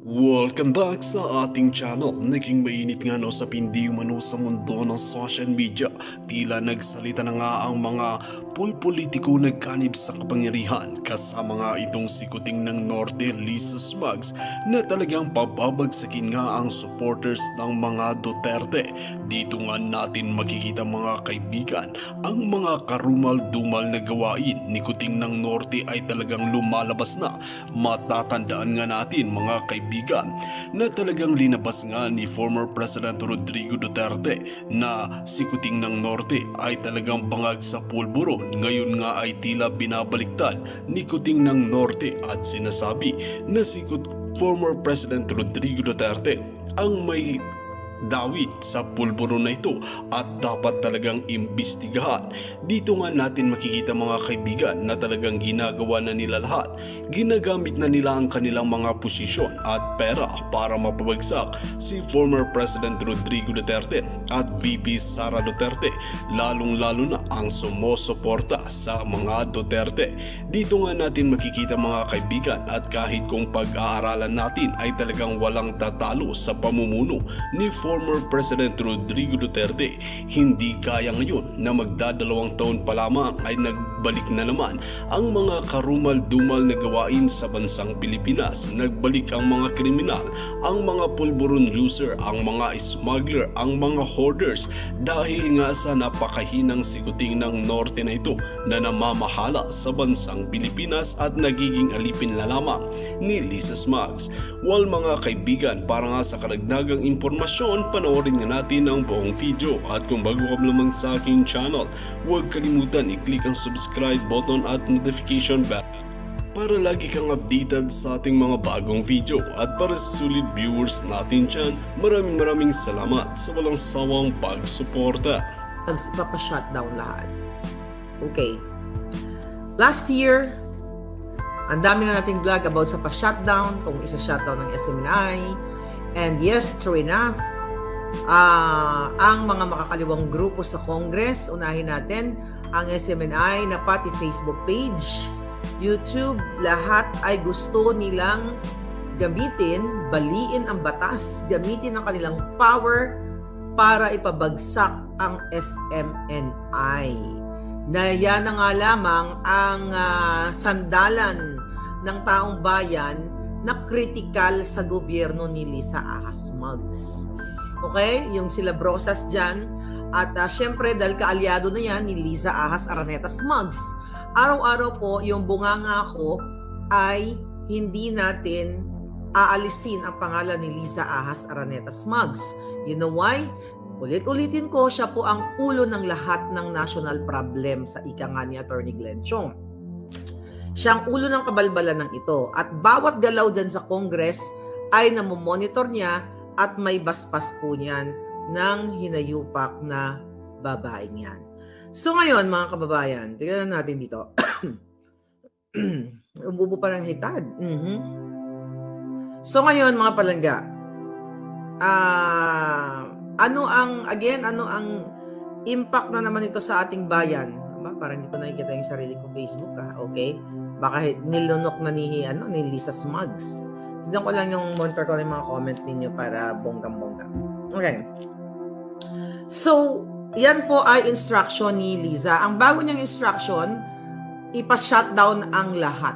Welcome back sa ating channel. Naging mainit nga no sa pindi umano sa mundo ng social media. Tila nagsalita na nga ang mga politiko nagkanib sa kapangyarihan kasama nga itong sikuting ng Norte, Lisa Smugs, na talagang pababagsakin nga ang supporters ng mga Duterte. Dito nga natin makikita mga kaibigan ang mga karumal-dumal na gawain ni kuting ng Norte ay talagang lumalabas na. Matatandaan nga natin mga kaibigan na talagang linabas nga ni former President Rodrigo Duterte na si kuting ng Norte ay talagang bangag sa pulburo. Ngayon nga ay tila binabaliktad ni kuting ng Norte at sinasabi na si former President Rodrigo Duterte ang may dawit sa pulburo na ito at dapat talagang imbestigahan. Dito nga natin makikita mga kaibigan na talagang ginagawa na nila lahat. Ginagamit na nila ang kanilang mga posisyon at pera para mapabagsak si former President Rodrigo Duterte at VP Sara Duterte, lalong-lalo na ang sumusuporta sa mga Duterte. Dito nga natin makikita mga kaibigan at kahit kung pag-aaralan natin ay talagang walang tatalo sa pamumuno ni former President Rodrigo Duterte, hindi kaya ngayon na magdadalawang taon pa lamang ay nagbalik na naman ang mga karumal-dumal na gawain sa bansang Pilipinas. Nagbalik ang mga kriminal, ang mga pulburon user, ang mga smuggler, ang mga hoarders dahil nga sa napakahinang sikuting ng Norte na ito na namamahala sa bansang Pilipinas at nagiging alipin na lamang ni Lisa Smugs. Well mga kaibigan, para nga sa karagdagang impormasyon, panoorin nga natin ang buong video at kung bago ka lamang sa aking channel, huwag kalimutan i-click ang subscribe button at notification bell para lagi kang updated sa ating mga bagong video. At para sa sulit viewers natin dyan, maraming salamat sa walang sawang pagsuporta. Nagpapa-shutdown lahat. Okay. Last year, ang dami na nating vlog about sa pa-shutdown, kung isa-shutdown ng SMNI. And yes, true enough, ang mga makakaliwang grupo sa Congress, unahin natin ang SMNI na pati Facebook page, YouTube, lahat ay gusto nilang gamitin, baliin ang batas, gamitin ang kanilang power para ipabagsak ang SMNI. Na yan na nga lamang ang sandalan ng taong bayan na kritikal sa gobyerno ni Lisa Ahas Smugs. Okay? Yung sila Brosas dyan. At syempre, dahil kaalyado na yan ni Liza Ahas Araneta Smugs, araw-araw po, yung bunganga ko ay hindi natin aalisin ang pangalan ni Liza Ahas Araneta Smugs. You know why? Ulit-ulitin ko, siya po ang ulo ng lahat ng national problem sa ika nga ni Attorney Glenn Chong. Siya ang ulo ng kabalbalan ng ito. At bawat galaw dyan sa Congress ay namomonitor niya at may baspas po niyan ng hinayupak na babae niyan. So ngayon mga kababayan, tingnan natin dito. Umubo pa ng hitad. So ngayon mga palangga, ano ang impact na naman ito sa ating bayan? Parang hindi ko nakikita yung sarili ko Facebook okay? Baka nilunok na ni Lisa Smugs. Tignan ko lang yung monitor ko ng mga comment ninyo para bonggang-bongga. Okay. So, yan po ay instruction ni Liza. Ang bago niyang instruction, ipa-shutdown ang lahat.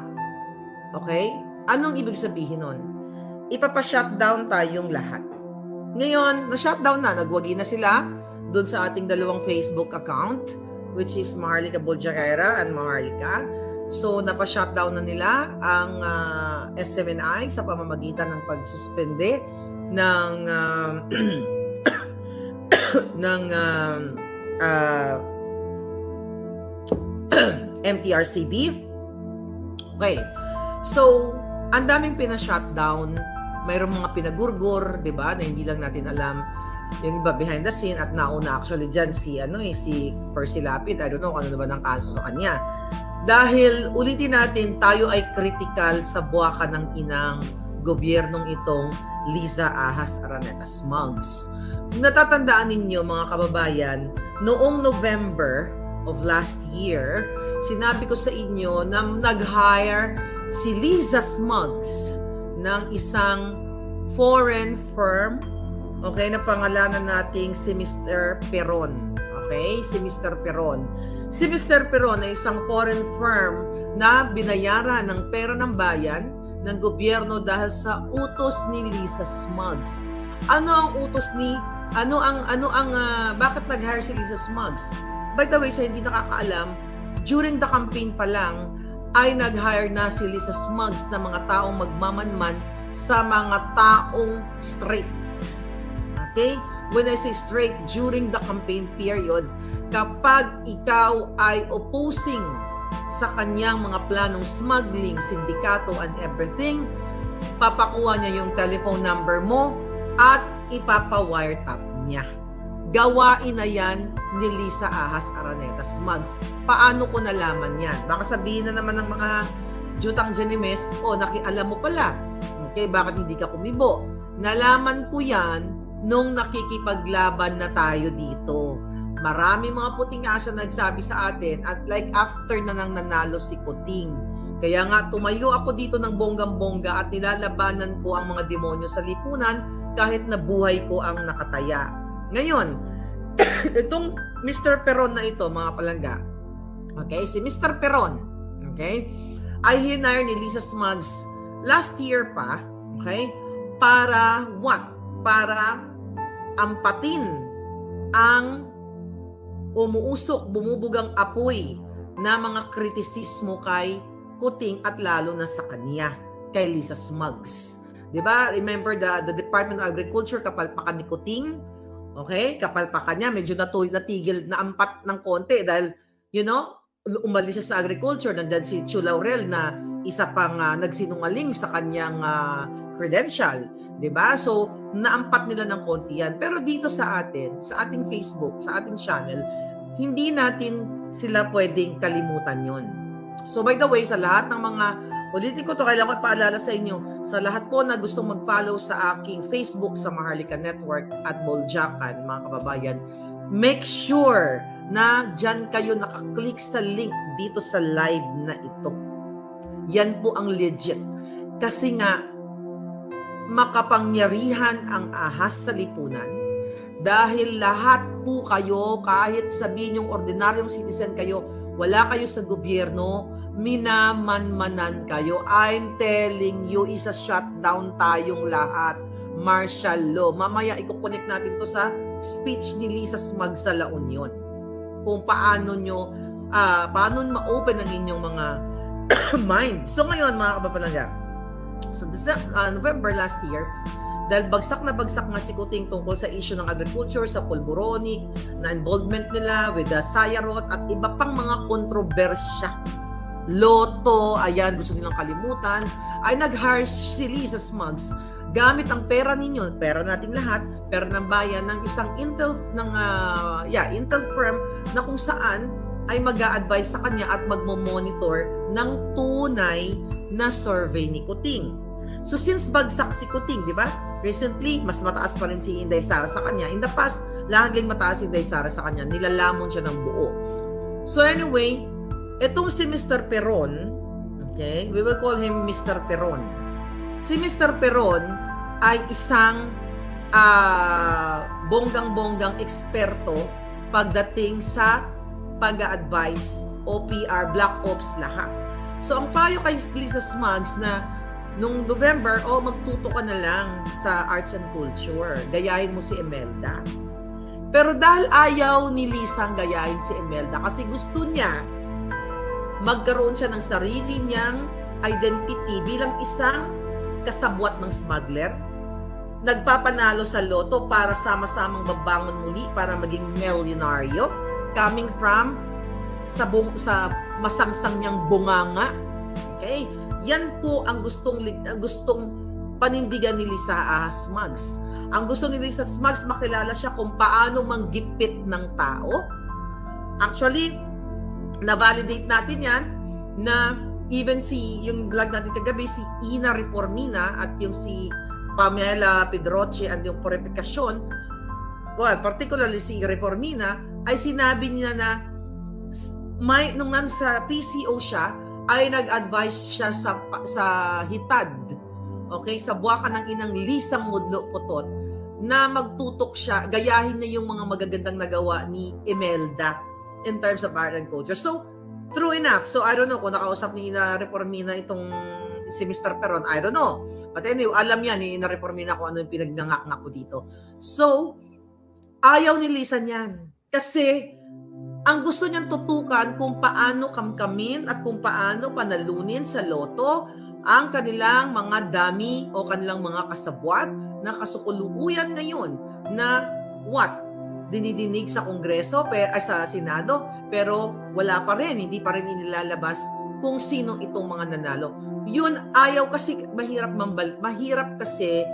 Okay? Anong ibig sabihin nun? Ipapa-shutdown tayong lahat. Ngayon, na-shutdown na. Nagwagi na sila doon sa ating dalawang Facebook account, which is Maharlika Buljarera and Maharlika. So, napa-shutdown na nila ang SMNI sa pamamagitan ng pagsuspende ng MTRCB. Okay. So, ang daming pina-shutdown. Mayroong mga pinagurgur, 'di ba? Na hindi lang natin alam yung iba behind the scene at nauna actually diyan si Percy Lapid. I don't know kung ano naman ang kaso sa kanya. Dahil ulitin natin, tayo ay critical sa buwaka ng inang gobyernong itong Liza Ahas Araneta Smugs. Natatandaan ninyo mga kababayan, noong November of last year, sinabi ko sa inyo na nag-hire si Liza Smugs ng isang foreign firm, okay, na pangalanan nating si Mr. Peron. Okay, si Mr. Peron. Si Mr. Peron ay isang foreign firm na binayaran ng pera ng bayan ng gobyerno dahil sa utos ni Lisa Smuggs. Ano ang utos ni bakit nag-hire si Lisa Smuggs? By the way, sa hindi nakakaalam, during the campaign pa lang ay nag-hire na si Lisa Smuggs na mga taong magmamanman sa mga taong straight. Okay? When I say straight, during the campaign period, kapag ikaw ay opposing sa kanyang mga planong smuggling, sindikato, and everything, papakuha niya yung telephone number mo at ipapa-wiretap niya. Gawain na yan ni Lisa Ahas Araneta Smuggs. Paano ko nalaman yan? Baka sabihin na naman ng mga jutang Jenimes, alam mo pala. Okay, bakit hindi ka kumibo? Nalaman ko yan nung nakikipaglaban na tayo dito. Marami mga puting asa nagsabi sa atin at like after na nang nanalo si Kuting. Kaya nga tumayo ako dito ng bonggang-bongga at nilalabanan ko ang mga demonyo sa lipunan kahit na buhay ko ang nakataya. Ngayon, itong Mr. Peron na ito, mga palangga, okay, si Mr. Peron, okay, ay hinire ni Lisa Smuggs last year pa, okay, para what? Para ampatin ang bumubugang apoy na mga kritisismo kay Kuting at lalo na sa kanya, kay Lisa Smuggs. Diba? Remember the Department of Agriculture, kapalpakan ni Kuting? Okay? Kapalpakan niya, medyo natigil na ampat ng konti dahil, umalis siya sa agriculture. Nandiyan si Chu Laurel na isa pang nagsinungaling sa kanyang credential. Diba? So, naampat nila ng konti yan. Pero dito sa ating Facebook, sa ating channel, hindi natin sila pwedeng kalimutan yon. So, by the way, sa lahat ng mga politiko, to kailangan ko paalala sa inyo, sa lahat po na gustong mag-follow sa aking Facebook sa Maharlika Network at Boljakan, mga kababayan, make sure na dyan kayo nakaklik sa link dito sa live na ito. Yan po ang legit. Kasi nga, makapangyarihan ang ahas sa lipunan dahil lahat po kayo, kahit sabihin yung ordinaryong citizen kayo, wala kayo sa gobyerno, minamanmanan kayo. I'm telling you, isa shutdown tayong lahat. Martial law. Mamaya ikukonek natin to sa speech ni Lisa Smuggs sa La Union. Kung paano ma-open ang inyong mga mind. So ngayon, mga kabapalangga, so November last year, dahil bagsak na si Kuting tungkol sa issue ng agriculture, sa pulboronic, na involvement nila with the Sayarot at iba pang mga kontrobersya. Loto, ayan, gusto nilang kalimutan, ay nag-hire si Lisa Smuggs gamit ang pera ninyo, pera nating lahat, pera ng bayan, ng isang intel firm na kung saan ay mag-a-advise sa kanya at magmo-monitor ng tunay na survey ni Kuting. So since bagsak si Kuting, di ba? Recently, mas mataas pa rin si Inday Sara sa kanya. In the past, laging mataas si Inday Sara sa kanya. Nilalamon siya ng buo. So anyway, itong si Mr. Peron, okay, we will call him Mr. Peron. Si Mr. Peron ay isang bonggang-bonggang eksperto pagdating sa pag-a-advise, OPR, Black Ops, lahat. So ang payo kay Lisa Smuggs na nung November, magtuto ka na lang sa arts and culture. Gayahin mo si Imelda. Pero dahil ayaw ni Lisa ang gayahin si Imelda kasi gusto niya magkaroon siya ng sarili niyang identity bilang isang kasabwat ng smuggler, nagpapanalo sa loto para sama-samang babangon muli para maging milyonaryo, coming from sa masangsang niyang bunganga. Okay? Yan po ang gustong panindigan ni Lisa Ahas Smuggs. Ang gusto ni Lisa Smuggs, makilala siya kung paano manggipit ng tao. Actually, na-validate natin yan na even yung vlog natin kagabi, si Ina Reformina at yung si Pamela Pedroche and yung Purificacion, well, particularly si Reformina, ay sinabi niya na nung nasa PCO siya, ay nag-advise siya sa hitad okay, sa buwakan ng inang Lisa Mudlo Potot, na magtutok siya, gayahin na yung mga magagandang nagawa ni Imelda in terms of art and culture. So, true enough. So, I don't know kung nakausap ni Ina Reformina itong si Mr. Peron. I don't know. But anyway, alam yan ni Ina Reformina kung ano yung pinagnangak ko dito. So, ayaw ni Lisa niyan. Kasi, ang gusto niyang tutukan kung paano kamkamin at kung paano panalunin sa loto ang kanilang mga dami o kanilang mga kasabwat na kasukulukuyan ngayon na what? Dinidinig sa Kongreso, sa Senado, pero wala pa rin, hindi pa rin inilalabas kung sino itong mga nanalo. Yun, ayaw kasi, mahirap kasi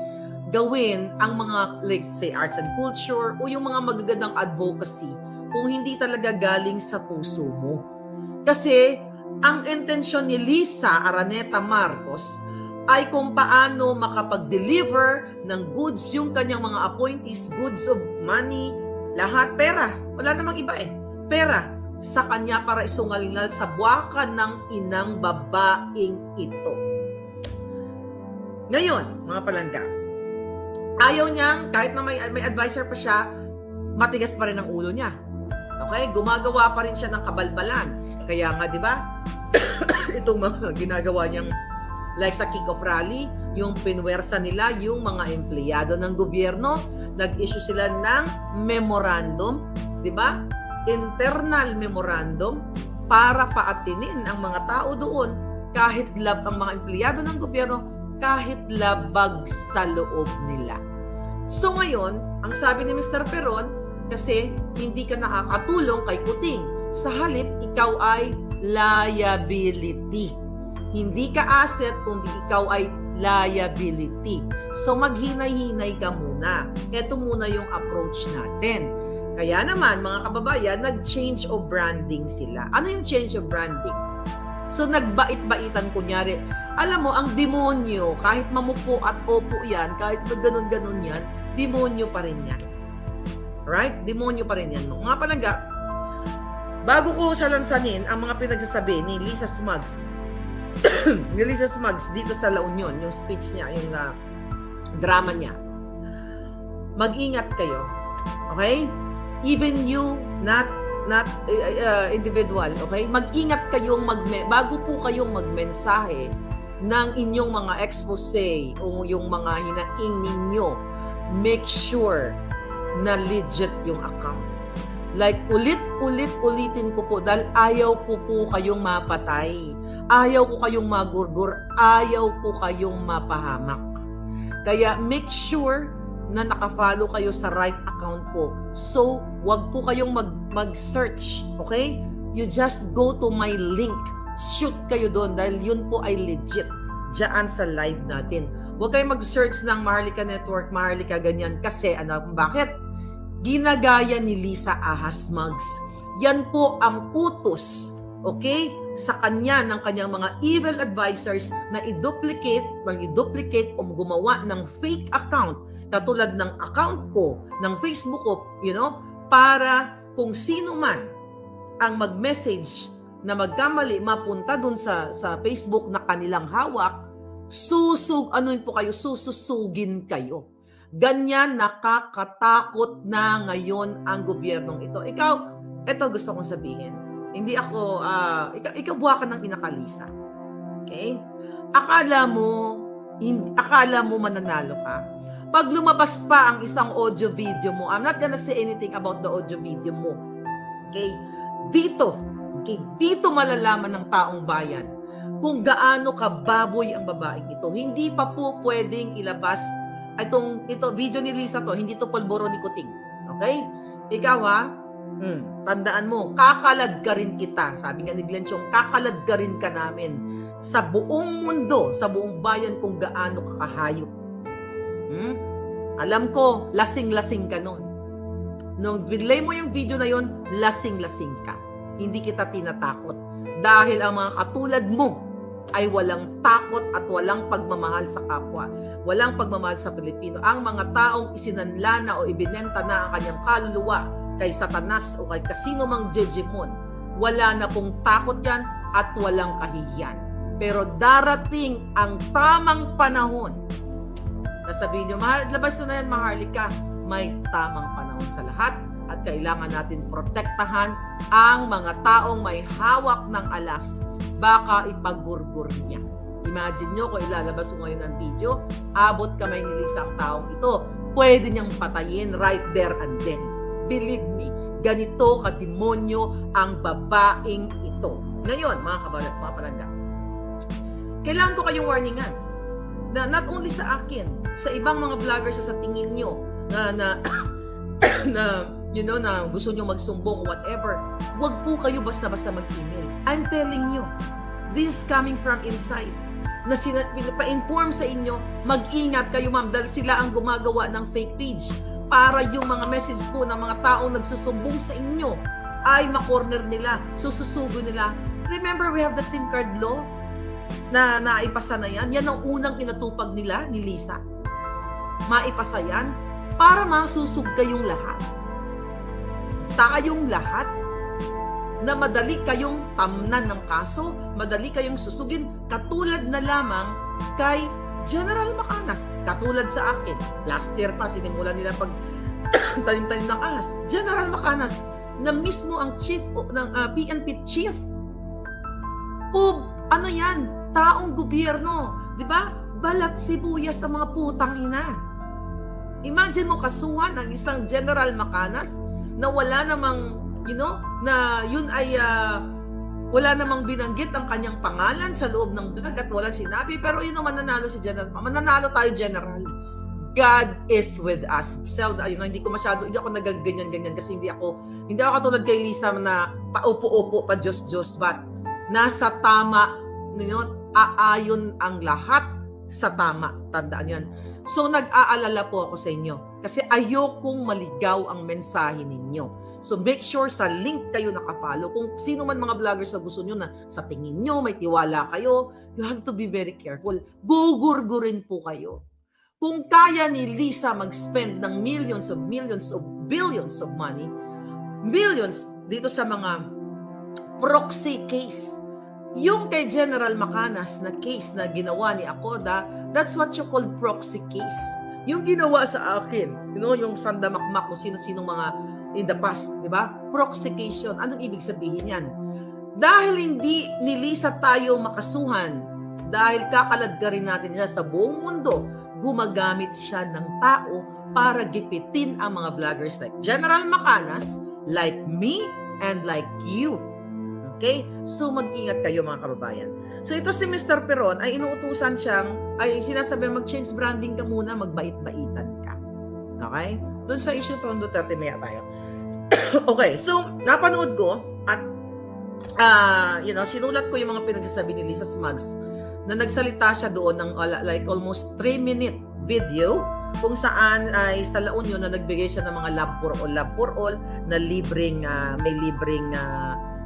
gawin ang mga, let's say, arts and culture o yung mga magagandang advocacy kung hindi talaga galing sa puso mo. Kasi, ang intensyon ni Lisa Araneta Marcos ay kung paano makapag-deliver ng goods yung kanyang mga appointees, goods of money, lahat pera. Wala namang iba pera sa kanya para isungal-ngal sa buwakan ng inang babaeng ito. Ngayon, mga palangga, ayaw niyang, kahit na may advisor pa siya, matigas pa rin ang ulo niya. Okay? Gumagawa pa rin siya ng kabalbalan. Kaya nga, di ba? Itong mga ginagawa niyang like sa kick-off rally, yung pinwersa nila, yung mga empleyado ng gobyerno, nag-issue sila ng memorandum, di ba? Internal memorandum para paatinin ang mga tao doon kahit ang mga empleyado ng gobyerno, kahit labag sa loob nila. So ngayon, ang sabi ni Mr. Peron, kasi hindi ka nakakatulong kay Kuting. Sa halip, ikaw ay liability. Hindi ka asset, kundi ikaw ay liability. So maghinay-hinay ka muna. Ito muna yung approach natin. Kaya naman, mga kababayan, nag-change of branding sila. Ano yung change of branding? So nagbait-baitan, kunyari. Alam mo, ang demonyo, kahit mamupo at opo yan, kahit ganun-ganun yan, demonyo pa rin yan. Right? Demonyo pa rin yan. Mga palangga, bago ko siya lansanin ang mga pinagsasabi ni Lisa Smugs, ni Lisa Smugs dito sa La Union, yung speech niya, yung drama niya, mag-ingat kayo. Okay? Even you, not individual, okay? Mag-ingat kayong bago po kayong magmensahe ng inyong mga expose o yung mga hinaing ninyo, make sure na legit yung account. Like, ulitin ko po dahil ayaw ko po kayong mapatay. Ayaw ko kayong magurgur. Ayaw ko kayong mapahamak. Kaya make sure na nakafollow kayo sa right account ko. So, wag po kayong mag-search. Okay? You just go to my link. Shoot kayo doon dahil yun po ay legit. Diyan sa live natin. Huwag kayong mag-search ng Maharlika Network, Maharlika ganyan. Kasi, bakit? Ginagaya ni Lisa Ahas Smugs. Yan po ang utos, okay, sa kanya ng kanyang mga evil advisors na i-duplicate o gumawa ng fake account katulad ng account ko, ng Facebook ko, para kung sino man ang mag-message na magkamali mapunta dun sa Facebook na kanilang hawak, susugin kayo. Ganyan nakakatakot na ngayon ang gobyernong ito. Ito gusto kong sabihin. Hindi ako, ikaw buwakan ng inakalisa. Okay? Akala mo mananalo ka. Pag lumabas pa ang isang audio video mo, I'm not gonna say anything about the audio video mo. Okay? Dito malalaman ng taong bayan kung gaano kababoy ang babaeng ito. Hindi pa po pwedeng ilabas ito video ni Lisa to, hindi to polboro ni Kuting. Okay? Ikaw tandaan mo, kakaladgarin kita. Sabi nga ni Glenn Chong, kakaladgarin ka namin sa buong mundo, sa buong bayan kung gaano kakahayop. Alam ko, lasing-lasing ka nun. Nung binlay mo yung video na yon, lasing-lasing ka. Hindi kita tinatakot. Dahil ang mga katulad mo ay walang takot at walang pagmamahal sa kapwa. Walang pagmamahal sa Pilipino. Ang mga taong isinanla na o ibinenta na ang kanyang kaluluwa kay Satanas o kay kasino mang jejemon, wala na pong takot yan at walang kahihiyan. Pero darating ang tamang panahon na sabihin nyo, labas na yan, Maharlika. May tamang panahon sa lahat at kailangan natin protektahan ang mga taong may hawak ng alas. Baka ipagurgur niya. Imagine nyo kung ilalabas ko ngayon ang video, abot kamay ni Lisa ang taong ito. Pwede niyang patayin right there and then. Believe me, ganito kademonyo ang babaeng ito. Ngayon, mga kapalanda, kailangan ko kayong warningan na not only sa akin, sa ibang mga vloggers sa tingin nyo na you know, na gusto nyo magsumbong or whatever, wag po kayo basta-basta mag-email. I'm telling you, this is coming from inside. Na pa-inform sa inyo, mag-ingat kayo ma'am dahil sila ang gumagawa ng fake page para yung mga message po ng mga taong nagsusumbong sa inyo ay makorner nila, sususugo nila. Remember, we have the SIM card law na naipasa na yan. Yan ang unang inatupag nila ni Lisa. Maipasa yan para masusog kayong lahat. Tayong lahat na madali kayong tamnan ng kaso, madali kayong susugin, katulad na lamang kay General Macanas. Katulad sa akin, last year pa, sinimulan nila pag tanim-tanim ng ahas. General Macanas, na mismo ang chief ng PNP chief. Ano yan? Taong gobyerno. Di ba? Balat sibuyas sa mga putang ina. Imagine mo kasuhan ang isang General Macanas na wala namang na yun ay wala namang binanggit ang kanyang pangalan sa loob ng vlog at walang sinabi. Pero yun ang mananalo si General. Mananalo tayo, General. God is with us. Zelda, hindi ako nagaganyan-ganyan kasi hindi ako katulad kay Lisa na paupo-upo pa Diyos-Diyos, but nasa tama, aayon ang lahat sa tama. Tandaan yan. So, nag-aalala po ako sa inyo kasi ayokong maligaw ang mensahe ninyo. So, make sure sa link kayo nakafollow. Kung sino man mga vloggers na gusto nyo na sa tingin nyo, may tiwala kayo, you have to be very careful. Gugurgurin po kayo. Kung kaya ni Lisa mag-spend ng millions of billions of money, billions dito sa mga proxy case, yung kay General Macanas na case na ginawa ni Acoda, that's what you call proxy case. Yung ginawa sa akin, yung sandamakmak kung sino-sino mga in the past, di ba? Proxy case yun. Anong ibig sabihin yan? Dahil hindi ni Lisa tayo makasuhan, dahil kakalaggarin natin niya sa buong mundo, gumagamit siya ng tao para gipitin ang mga vloggers like General Macanas, like me, and like you. Okay? So, mag-ingat kayo mga kababayan. So, ito si Mr. Peron ay inuutusan ay sinasabi mag-change branding ka muna, magbait-baitan ka. Okay? Doon sa issue to Duterte maya tayo. Okay, so, napanood ko at, sinulat ko yung mga pinagsasabi ni Lisa Smugs na nagsalita siya doon ng like almost 3-minute video kung saan ay sa La Union na nagbigay siya ng mga love for all na libreng, may libreng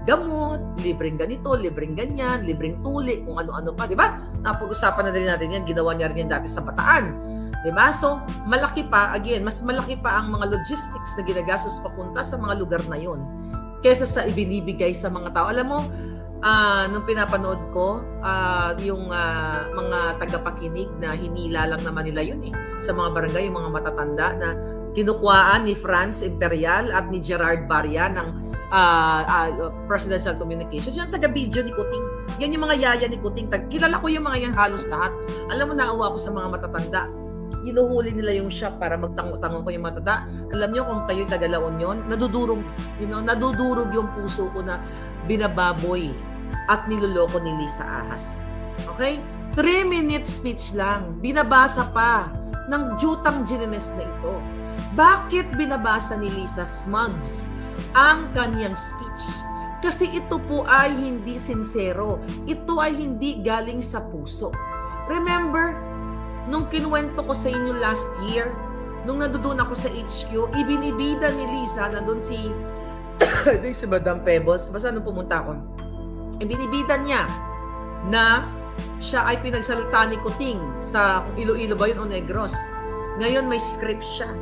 gamot, libreng ganito, libreng ganyan, libreng tuli, kung ano-ano pa, di ba? Napag-usapan na din natin yan, ginawa niya rin yan dati sa Bataan. Di ba? So, malaki pa, again, mas malaki pa ang mga logistics na ginagastos papunta sa mga lugar na yon kesa sa ibinibigay sa mga tao. Alam mo, nung pinapanood ko, yung mga tagapakinig na hinila lang naman nila yun sa mga barangay, yung mga matatanda na kinukuhaan ni Franz Imperial at ni Gerard Barria ng Presidential Communications. Yung taga-video ni Kuting. Yan yung mga yaya ni Kuting. Kilala ko yung mga yan halos lahat. Alam mo, naawa ko sa mga matatanda. Hinuhuli nila yung shop para magtango-tango ko yung matatanda. Alam nyo kung kayo taga-laon yun, nadudurog yung puso ko na binababoy at niloloko ni Lisa Ahas. Okay? 3-minute speech lang. Binabasa pa ng jutang ginines na ito. Bakit binabasa ni Lisa Smugs ang kanyang speech? Kasi ito po ay hindi sincero. Ito ay hindi galing sa puso. Remember, nung kinuwento ko sa inyo last year, nung nandoon ako sa HQ, ibinibida ni Lisa, nandun si Madam Pebbles, basta nung pumunta ako, ibinibida niya na siya ay pinagsalita ni Kuting sa Iloilo ba yun o Negros. Ngayon may script siya.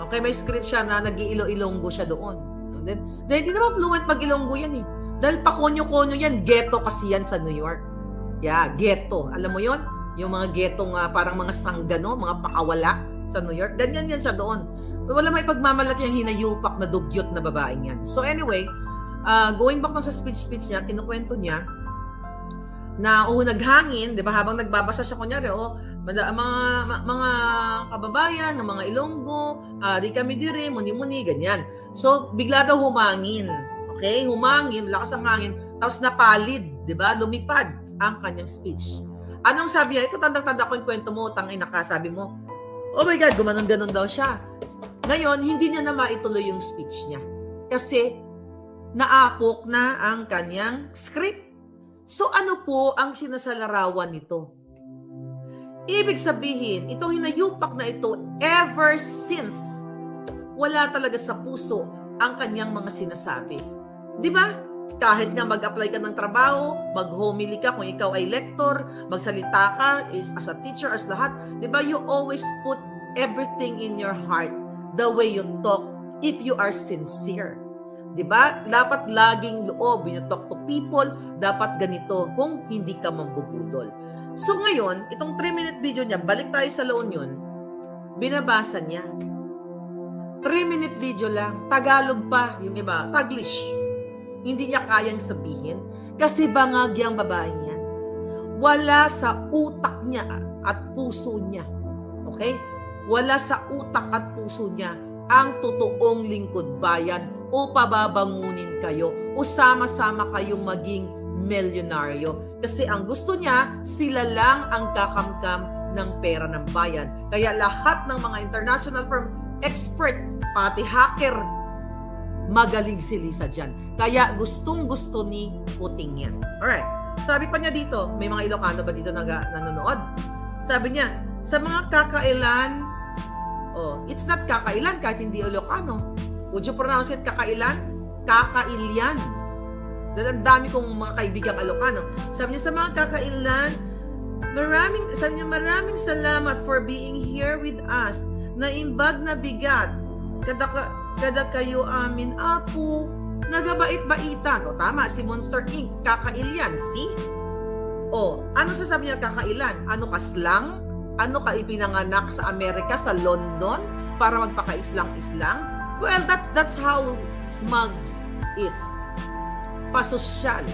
Okay, may script siya na nag-iilo-ilonggo siya doon. Then hindi naman fluent mag-ilonggo yan Dahil pakonyo-konyo yan, ghetto kasi yan sa New York. Yeah, ghetto. Alam mo yon? Yung mga ghetto nga, parang mga sanggano, mga pakawala sa New York. Ganyan yan siya doon. Wala may pagmamalaki ang hinayupak na dugyot na babaeng yan. So anyway, going back sa speech niya, kinukwento niya na naghangin, di ba, habang nagbabasa siya, kunyari, mga kababayan, ng mga Ilonggo, di kami dire, muni-muni, ganyan. So, bigla daw humangin. Okay? Humangin, lakas ang hangin, tapos napalid, di ba? Lumipad ang kanyang speech. Anong sabi niya? Ito, tanda-tanda ko yung kwento mo, tangina ka, sabi mo, oh my God, gumanon-ganon daw siya. Ngayon, hindi niya na maituloy yung speech niya. Kasi, naapok na ang kanyang script. So ano po ang sinasalarawan nito? Ibig sabihin, itong hinayupak na ito, ever since, wala talaga sa puso ang kanyang mga sinasabi. Di ba? Kahit nga mag-apply ka ng trabaho, mag-homily ka kung ikaw ay lector, magsalita ka as a teacher, as lahat, di ba? You always put everything in your heart, the way you talk, if you are sincere. Diba? Dapat laging loob, when you talk to people, dapat ganito kung hindi ka mambubudol. So ngayon, itong 3-minute video niya, balik tayo sa La Union, binabasa niya. 3-minute video lang, Tagalog pa, yung iba, Taglish. Hindi niya kayang sabihin kasi bangag yung babae niya. Wala sa utak niya at puso niya. Okay? Wala sa utak at puso niya ang totoong lingkod bayan o pababangunin kayo o sama-sama kayong maging milyonaryo. Kasi ang gusto niya, sila lang ang kakamkam ng pera ng bayan. Kaya lahat ng mga international firm, expert, pati hacker, magaling si Lisa dyan. Kaya gustong-gusto ni Puting yan. Alright. Sabi pa niya dito, may mga Ilocano ba dito nanonood? Sabi niya, sa mga kakailan, it's not kakailan kahit hindi Ilocano. Would you pronounce it kakailan? Kakailyan. Dahil ang dami kong mga kaibigang Ilocano. Sabi niya, sa mga kakailan, maraming salamat for being here with us. Naimbag na bigat. Kada kayo amin, apo. Nagabait-baitan. O tama, si Monster Inc. Kakailyan. See? Ano sasabi niya kakailan? Ano ka slang? Ano ka ipinanganak sa Amerika, sa London? Para magpaka-islang-islang? Well, that's how smugs is. Pasosyal.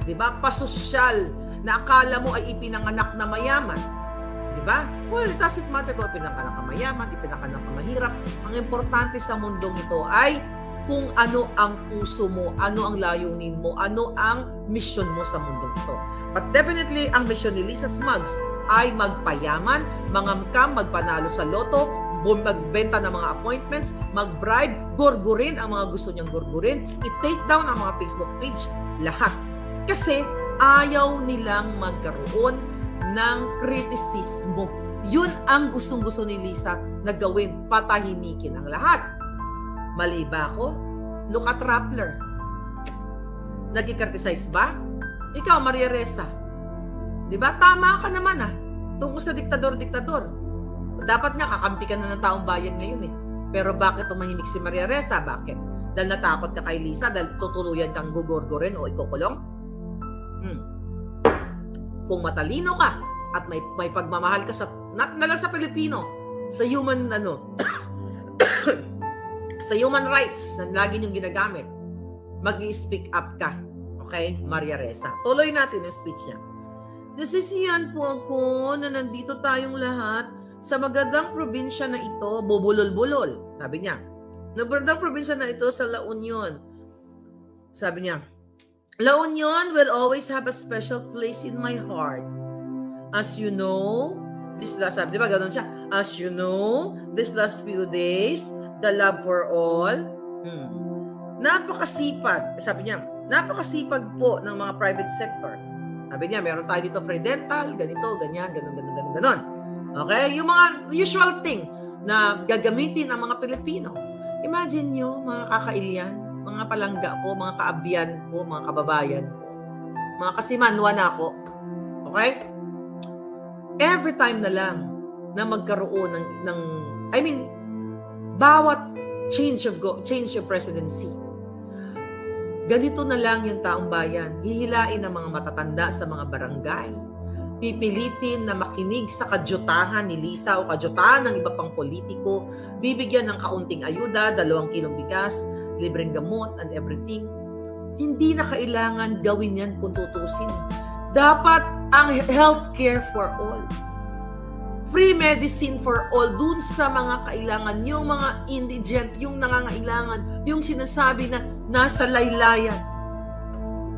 Diba? Pasosyal na akala mo ay ipinanganak na mayaman. Diba? Well, it doesn't matter kung ipinanganak ka mayaman, ipinanganak ka mahirap. Ang importante sa mundong ito ay kung ano ang puso mo, ano ang layunin mo, ano ang mission mo sa mundong ito. But definitely, ang mission ni Lisa Smugs ay magpayaman, mangamkam, magpanalo sa loto, magbenta ng mga appointments, mag-bribe, gurgurin ang mga gusto niyang gurgurin, i-take down ang mga Facebook page, lahat. Kasi ayaw nilang magkaroon ng kritisismo. Yun ang gustong-gusto ni Lisa na gawin, patahimikin ang lahat. Mali ba ako? Look at Rappler. Nagkikriticize ba? Ikaw, Maria Ressa. Diba? Tama ka naman tungkol sa diktador-diktador. Dapat nga kakampi ka na ng taong bayan ngayon Pero bakit tumahimik si Maria Ressa? Bakit? Dahil natakot ka kay Lisa? Dahil tutuluyan kang gugurgurin o ikukulong? Kung matalino ka at may pagmamahal ka sa, not na lang sa Pilipino, sa human sa human rights na lagi niyong ginagamit, mag-i-speak up ka. Okay? Maria Ressa. Tuloy natin yung speech niya. Nasisiyan po ako na nandito tayong lahat sa magandang probinsya na ito, bubulol-bulol. Sabi niya, magandang probinsya na ito sa La Union. Sabi niya, La Union will always have a special place in my heart. As you know, sabi, di ba gano'n siya? As you know, this last few days, the love for all, napakasipag, sabi niya, napakasipag po ng mga private sector. Sabi niya, meron tayo dito free dental, ganito, ganyan, ganon. Okay? Yung mga usual thing na gagamitin ng mga Pilipino. Imagine nyo, mga kakailyan, mga palangga ko, mga kaabyan ko, mga kababayan ko, mga kasimanwa na ako. Okay? Every time na lang na magkaroon ng bawat change of presidency, Ganito na lang yung taong bayan. Hihilain ang mga matatanda sa mga barangay. Pipilitin na makinig sa kadyutahan ni Lisa o kadyutahan ng iba pang politiko. Bibigyan ng kaunting ayuda, 2 kilong bigas, libreng gamot and everything. Hindi na kailangan gawin yan kung tutusin. Dapat ang healthcare for all. Free medicine for all dun sa mga kailangan, yung mga indigent, yung nangangailangan, yung sinasabi na nasa laylayan.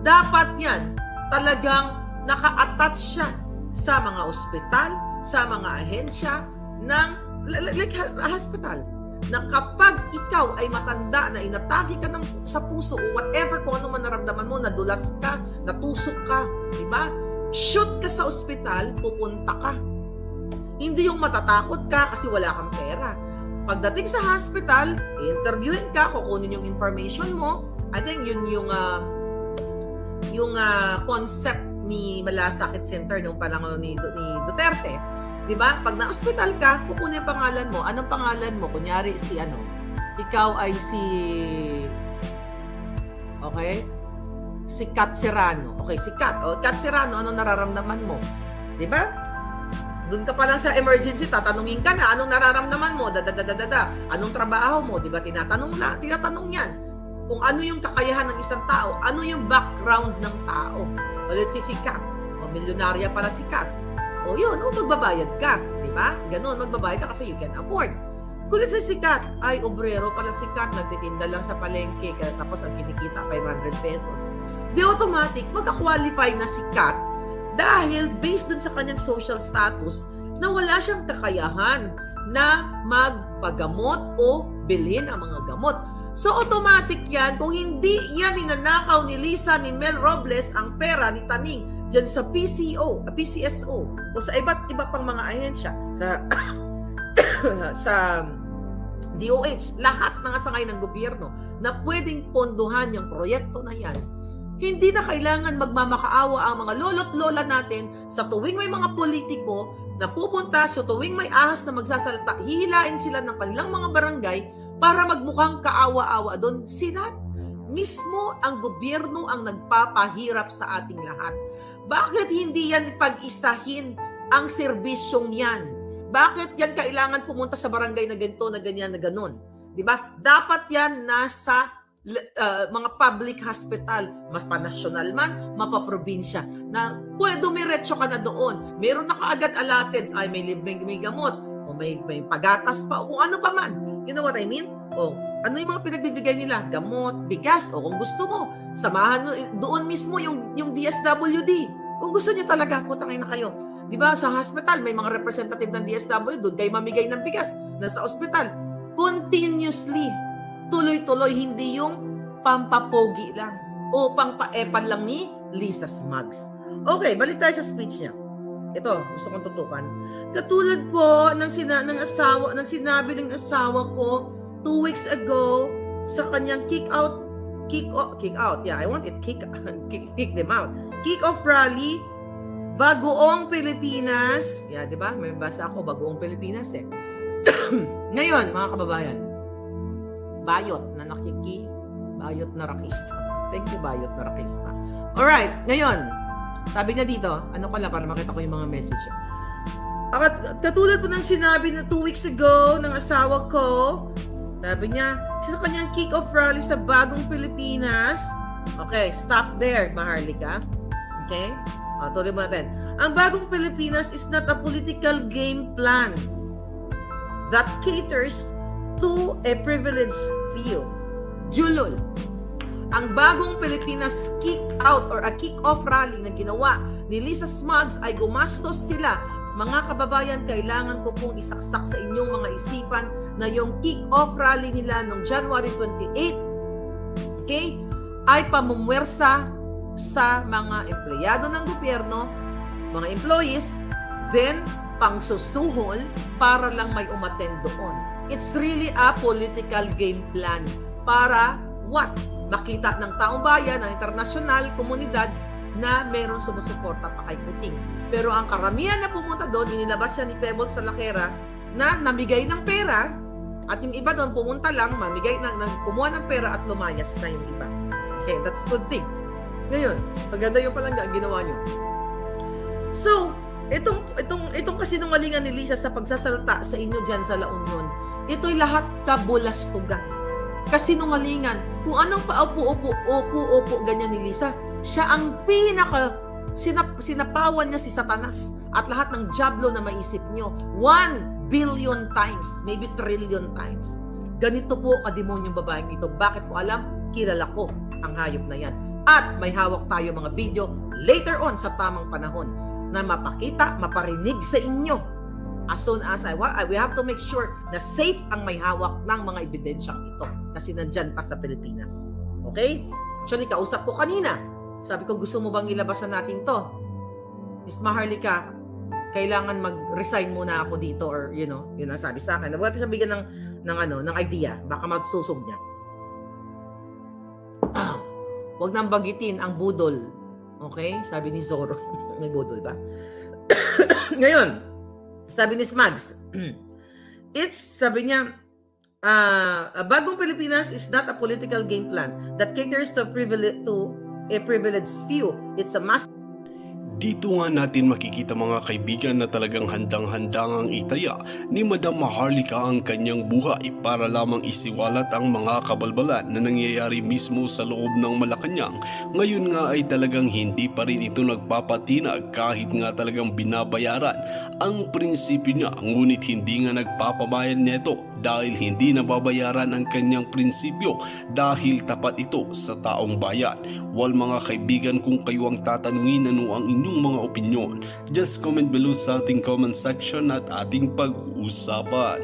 Dapat yan talagang naka-attach siya sa mga ospital, sa mga ahensya ng like hospital. Na kapag ikaw ay matanda na inatake ka sa puso o whatever kung ano man naramdaman mo, nadulas ka, natusok ka, di ba? Shoot ka sa ospital, pupunta ka. Hindi yung matatakot ka kasi wala kang pera. Pagdating sa hospital, i-interviewin ka, kukunin yung information mo. I think yun yung concept ni Malasakit Center nung panahon ni Duterte. Diba? Pag na-hospital ka, kukunin yung pangalan mo. Anong pangalan mo? Kunyari si ano? Ikaw ay si... Okay? Si Kat Serrano. Okay, si Kat. O, Kat Serrano, anong nararamdaman mo? Diba? Doon ka pa lang sa emergency, tatanungin ka na, anong nararamdaman mo? Anong trabaho mo? Diba? Tinatanong yan. Kung ano yung kakayahan ng isang tao, ano yung background ng tao. O, let's say si Kat. O, milyonarya pala si Kat. O yun, magbabayad ka. Diba? Ganun, magbabayad ka kasi you can afford. Kung let's say si Kat, ay obrero pala si Kat, nagtitinda lang sa palengke, tapos ang kinikita 500 pesos. Di automatic, magka-qualify na si Kat dahil based dun sa kanyang social status na wala siyang kakayahan na magpagamot o bilhin ang mga gamot. So automatic yan, kung hindi yan ninanakaw ni Lisa, ni Mel Robles ang pera ni Taning dyan sa PCSO o sa iba't iba pang mga ahensya, sa DOH, lahat ng asangay ng gobyerno na pwedeng pondohan yung proyekto na yan, hindi na kailangan magmamakaawa ang mga lolo't lola natin sa tuwing may mga politiko na pupunta, sa tuwing may ahas na magsasalita, hihilain sila ng kanilang mga barangay para magmukhang kaawa-awa doon. Sila mismo ang gobyerno ang nagpapahirap sa ating lahat. Bakit hindi yan pag-isahin ang serbisyong yan? Bakit yan kailangan pumunta sa barangay na ganito, na ganyan, na ganun? Diba? Dapat yan nasa mga public hospital, mas pa-national man, mapaprobinsya, na pwede dumiretso ka na doon. Meron na kaagad allotted, ay may gamot, o may pagatas pa, o kung ano pa man. You know what I mean? O ano yung mga pinagbibigay nila? Gamot, bigas, o kung gusto mo, samahan mo, doon mismo yung DSWD. Kung gusto nyo talaga, putangin na kayo. Diba, sa hospital, may mga representative ng DSWD, doon kayo mamigay ng bigas. Nasa hospital, continuously, tuloy-tuloy, hindi yung pampapogi lang o pangpaepan lang ni Lisa Smugs. Okay, balik tayo sa speech niya. Ito, gusto kong tutukan. Katulad po ng sinabi ng asawa ko 2 weeks ago sa kanyang kick out, yeah, I want it, kick them out. Kick-off rally, Bagoong Pilipinas. Yeah, di ba? May basa ako, Bagoong Pilipinas eh. Ngayon, mga kababayan, Bayot na Bayot na Rakista. Thank you, Bayot na Rakista. Alright, ngayon, sabi niya dito, ano ko lang para makita ko yung mga message. Katulad po ng sinabi na 2 weeks ago ng asawa ko, sabi niya, sa kanyang kick-off rally sa Bagong Pilipinas. Okay, stop there, Maharlika. Okay? Tuloy mo natin. Ang Bagong Pilipinas is not a political game plan that caters to a privileged few. Julol. Ang Bagong Pilipinas kick-out or a kick-off rally na ginawa ni Lisa Smugs ay gumastos sila. Mga kababayan, kailangan ko pong isaksak sa inyong mga isipan na yung kick-off rally nila noong January 28, okay, ay pamumwersa sa mga empleyado ng gobyerno, mga employees, then pangsusuhol para lang may umattend doon. It's really a political game plan para what? Makita ng taong bayan, ng internasyonal, komunidad na meron sumusuporta pa kay Puting. Pero ang karamihan na pumunta doon, inilabas siya ni Pebbles sa Lakera na namigay ng pera at yung iba doon pumunta lang, kumuha ng pera at lumayas na yung iba. Okay, that's a good thing. Ngayon, maganda yung palangga ang ginawa nyo. So, itong kasinungalingan ni Lisa sa pagsasalta sa inyo dyan sa La Union, ito'y lahat kabulastugan. Kasinungalingan. Kung anong paupo-upo, ganyan ni Lisa, siya ang sinapawan niya si Satanas at lahat ng jablo na maisip nyo. 1 billion times, maybe trillion times. Ganito po kademonyong babaeng ito. Bakit ko alam? Kilala ko ang hayop na yan. At may hawak tayo mga video later on sa tamang panahon na mapakita, maparinig sa inyo. As soon as we have to make sure na safe ang may hawak ng mga ebidensyang ito kasi nandyan pa sa Pilipinas. Okay? Actually, kausap ko kanina. Sabi ko, gusto mo bang ilabasan natin to? Miss Maharlika, kailangan mag-resign muna ako dito or yun ang sabi sa akin. Huwag natin siya bigyan ng idea. Baka matsusog niya. Huwag nang bagitin ang budol. Okay? Sabi ni Zorro. May budol ba? Ngayon, sabi ni Smags, sabi niya, bagong Pilipinas is not a political game plan that caters to a privileged few. It's a mass. Dito nga natin makikita mga kaibigan na talagang handang-handang ang itaya ni Madam Maharlika ang kanyang buhay para lamang isiwalat ang mga kabalbalan na nangyayari mismo sa loob ng Malacanang. Ngayon nga ay talagang hindi pa rin ito nagpapatinag kahit nga talagang binabayaran ang prinsipyo niya, ngunit hindi nga nagpapabayad neto dahil hindi nababayaran ang kanyang prinsipyo dahil tapat ito sa taong bayan. Well mga kaibigan, kung kayo ang tatanungin ano ang inyong mga opinyon, just comment below sa ating comment section at ating pag-uusapan.